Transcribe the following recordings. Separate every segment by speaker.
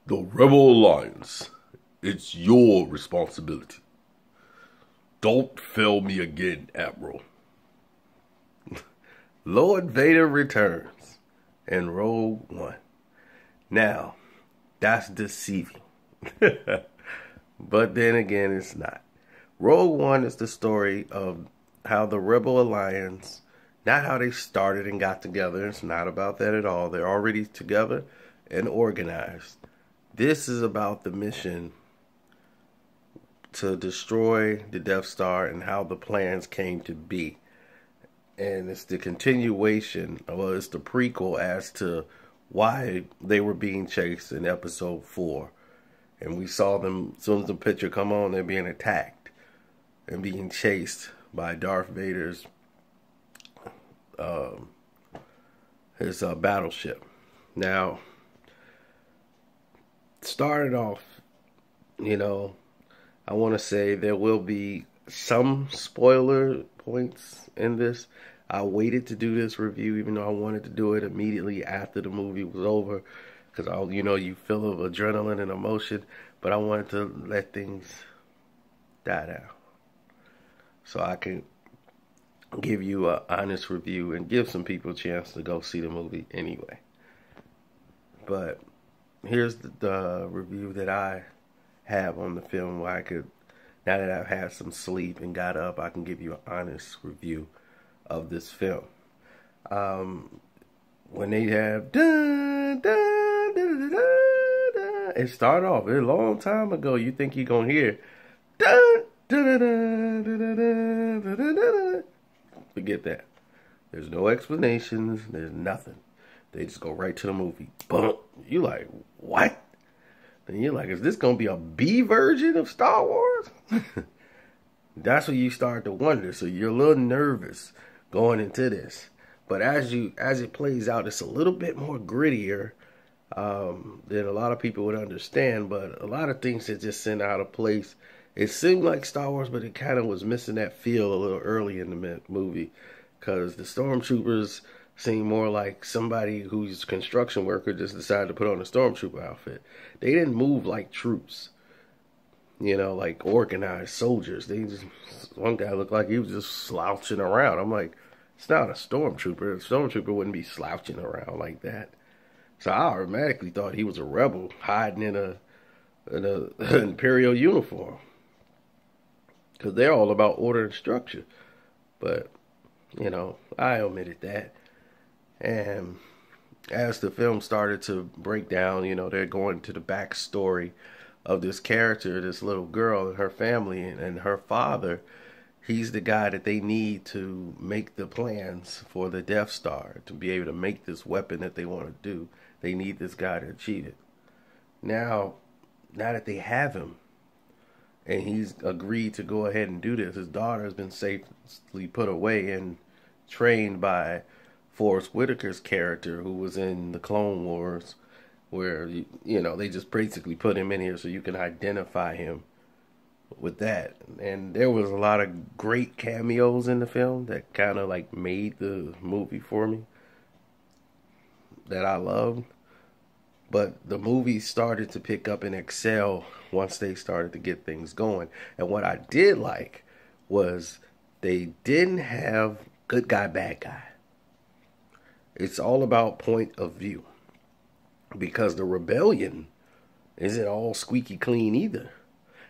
Speaker 1: The Rebel Alliance. It's your responsibility. Don't fail me again, Admiral. Lord Vader returns in Rogue One. Now, that's deceiving. But then again, it's not. Rogue One is the story of how the Rebel Alliance, not how they started and got together. It's not about that at all. They're already together and organized. This is about the mission to destroy the Death Star and how the plans came to be. And it's the continuation, well, it's the prequel as to why they were being chased in episode 4. And we saw them, as soon as the picture come on, they're being attacked and being chased by Darth Vader's his battleship. Now, started off, you know, I want to say there will be some spoiler points in this. I waited to do this review, even though I wanted to do it immediately after the movie was over, because you feel of adrenaline and emotion, but I wanted to let things die down so I can give you an honest review and give some people a chance to go see the movie anyway. But here's the review that I have on the film, where I could, now that I've had some sleep and got up, I can give you an honest review of this film. When they have dun, dun, dun, dun, dun, dun, it started off a long time ago. You think you're gonna hear dun, dun, dun, dun, dun, dun, dun, dun, dun. Forget that. There's no explanations. There's nothing. They just go right to the movie. Boom. You like, what? And you're like, is this gonna be a B version of Star Wars? That's what you start to wonder. So you're a little nervous going into this. But as it plays out, it's a little bit more grittier than a lot of people would understand. But a lot of things that just sent out of place. It seemed like Star Wars, but it kind of was missing that feel a little early in the movie, because the stormtroopers seemed more like somebody who's a construction worker just decided to put on a stormtrooper outfit. They didn't move like troops, like organized soldiers. One guy looked like he was just slouching around. I'm like, it's not a stormtrooper. A stormtrooper wouldn't be slouching around like that. So I automatically thought he was a rebel hiding in a imperial uniform, because they're all about order and structure. But I omitted that. And as the film started to break down, they're going to the backstory of this character, this little girl and her family, and her father. He's the guy that they need to make the plans for the Death Star, to be able to make this weapon that they want to do. They need this guy to achieve it. Now that they have him, and he's agreed to go ahead and do this, his daughter has been safely put away and trained by Forrest Whitaker's character, who was in the Clone Wars, where they just basically put him in here so you can identify him with that. And there was a lot of great cameos in the film that kind of like made the movie for me, that I loved. But the movie started to pick up and excel once they started to get things going. And what I did like was they didn't have good guy, bad guy. It's all about point of view, because the rebellion isn't all squeaky clean either.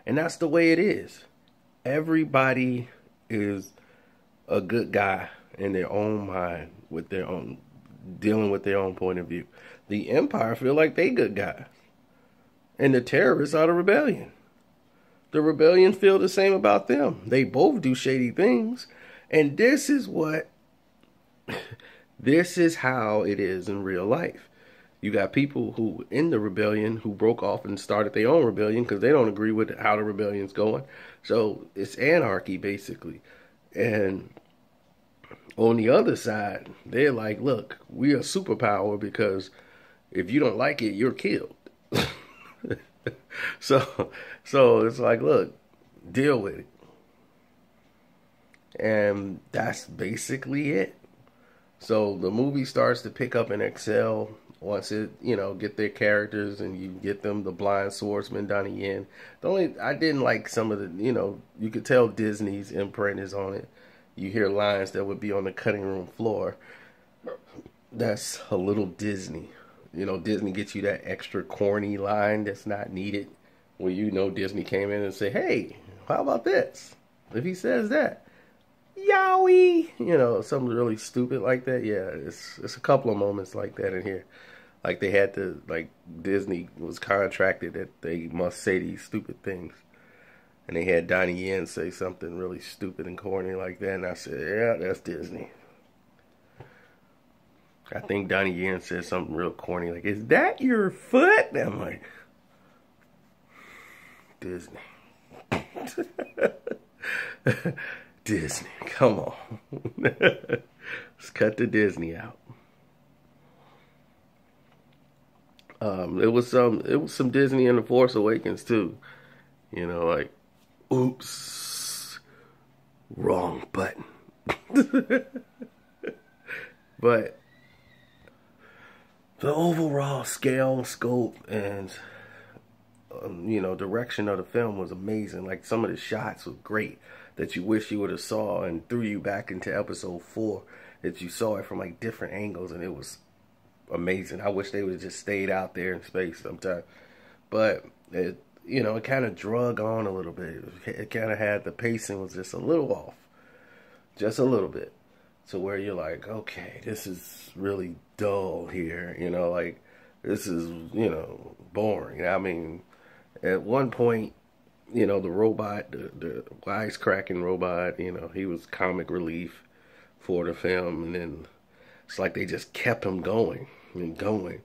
Speaker 1: And that's the way it is. Everybody is a good guy in their own mind, with their own, dealing with their own point of view. The Empire feel like they good guys, and the terrorists are the rebellion. The rebellion feel the same about them. They both do shady things. And this is how it is in real life. You got people who in the rebellion who broke off and started their own rebellion because they don't agree with how the rebellion's going. So it's anarchy, basically. And on the other side, they're like, look, we're a superpower, because if you don't like it, you're killed. So it's like, look, deal with it. And that's basically it. So the movie starts to pick up and excel once it, get their characters and you get them the blind swordsman Donnie Yen. I didn't like some of the, you could tell Disney's imprint is on it. You hear lines that would be on the cutting room floor. That's a little Disney. Disney gets you that extra corny line that's not needed. Where Disney came in and said, hey, how about this? If he says that, yowie, something really stupid like that. Yeah, it's a couple of moments like that in here. Like they had to, Disney was contracted that they must say these stupid things. And they had Donnie Yen say something really stupid and corny like that. And I said, yeah, that's Disney. I think Donnie Yen said something real corny, like, is that your foot? And I'm like, Disney. Disney, come on. Let's cut the Disney out. It was some Disney in The Force Awakens too. Like, oops, wrong button. But the overall scale, scope, and direction of the film was amazing. Like, some of the shots were great that you wish you would have saw, and threw you back into episode 4, that you saw it from like different angles, and it was amazing. I wish they would have just stayed out there in space sometime. But it kind of drug on a little bit. It kind of had, the pacing was just a little off, just a little bit, to where you're like, okay, this is really dull here. Like, this is boring. I mean, at one point, the robot, the wisecracking robot, he was comic relief for the film, and then it's like they just kept him going and going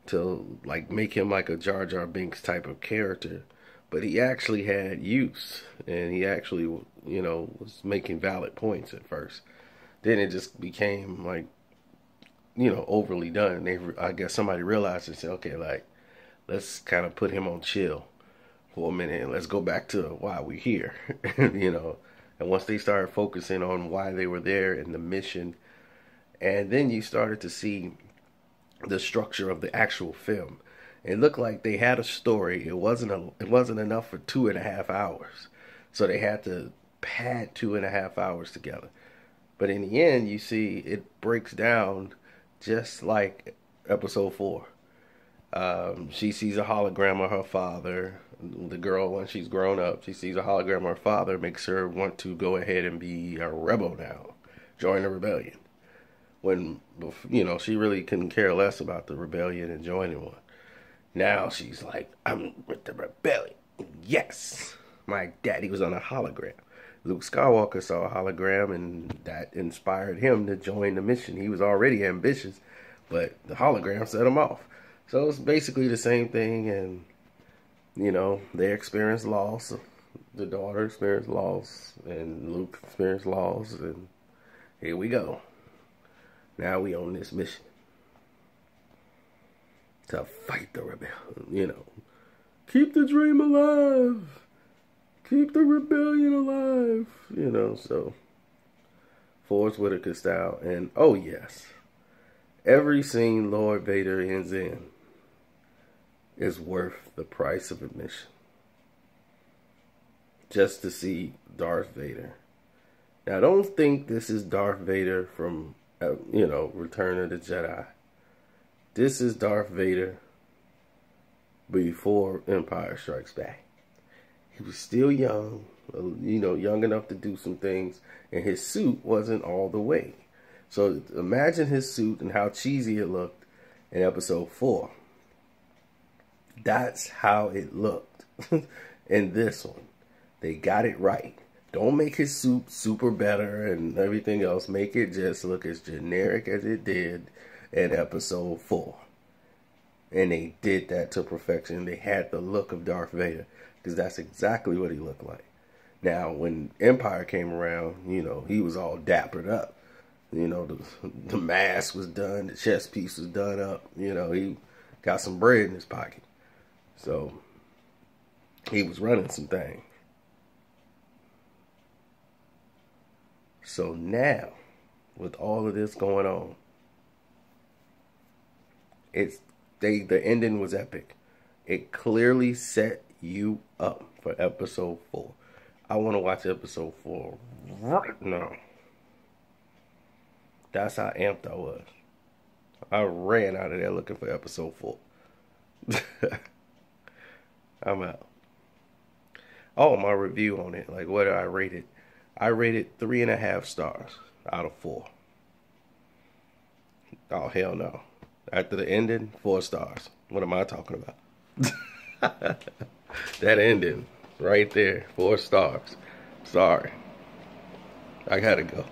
Speaker 1: to like make him like a Jar Jar Binks type of character. But he actually had use, and he actually, was making valid points at first. Then it just became like, overly done. I guess somebody realized and said, okay, like, let's kind of put him on chill for a minute, and let's go back to why we're here. And once they started focusing on why they were there and the mission, and then you started to see the structure of the actual film. It looked like they had a story. It wasn't enough for 2.5 hours, so they had to pad 2.5 hours together. But in the end, you see it breaks down just like episode 4. She sees a hologram of her father. The girl, when she's grown up, she sees a hologram of her father, makes her want to go ahead and be a rebel now, join the rebellion. When, she really couldn't care less about the rebellion and joining one. Now she's like, I'm with the rebellion. Yes, my daddy was on a hologram. Luke Skywalker saw a hologram, and that inspired him to join the mission. He was already ambitious, but the hologram set him off. So it's basically the same thing, and they experienced loss. The daughter experienced loss, and Luke experienced loss, and here we go. Now we on this mission to fight the rebellion. Keep the dream alive. Keep the rebellion alive. So Forrest Whitaker style. And oh yes, every scene Lord Vader ends in is worth the price of admission. Just to see Darth Vader. Now, don't think this is Darth Vader from, Return of the Jedi. This is Darth Vader before Empire Strikes Back. He was still young, young enough to do some things, and his suit wasn't all the way. So imagine his suit and how cheesy it looked in episode 4. That's how it looked in this one. They got it right. Don't make his suit super better and everything else. Make it just look as generic as it did in episode 4. And they did that to perfection. They had the look of Darth Vader, because that's exactly what he looked like. Now, when Empire came around, he was all dappered up. The mask was done. The chest piece was done up. He got some bread in his pocket. So, he was running some things. So now, with all of this going on, The ending was epic. It clearly set you up for episode 4. I want to watch episode 4 right now. That's how amped I was. I ran out of there looking for episode 4. I'm out. Oh, my review on it. Like, what did I rate it? I rated 3.5 stars out of 4. Oh, hell no. After the ending, 4 stars. What am I talking about? That ending right there, 4 stars. Sorry. I gotta go.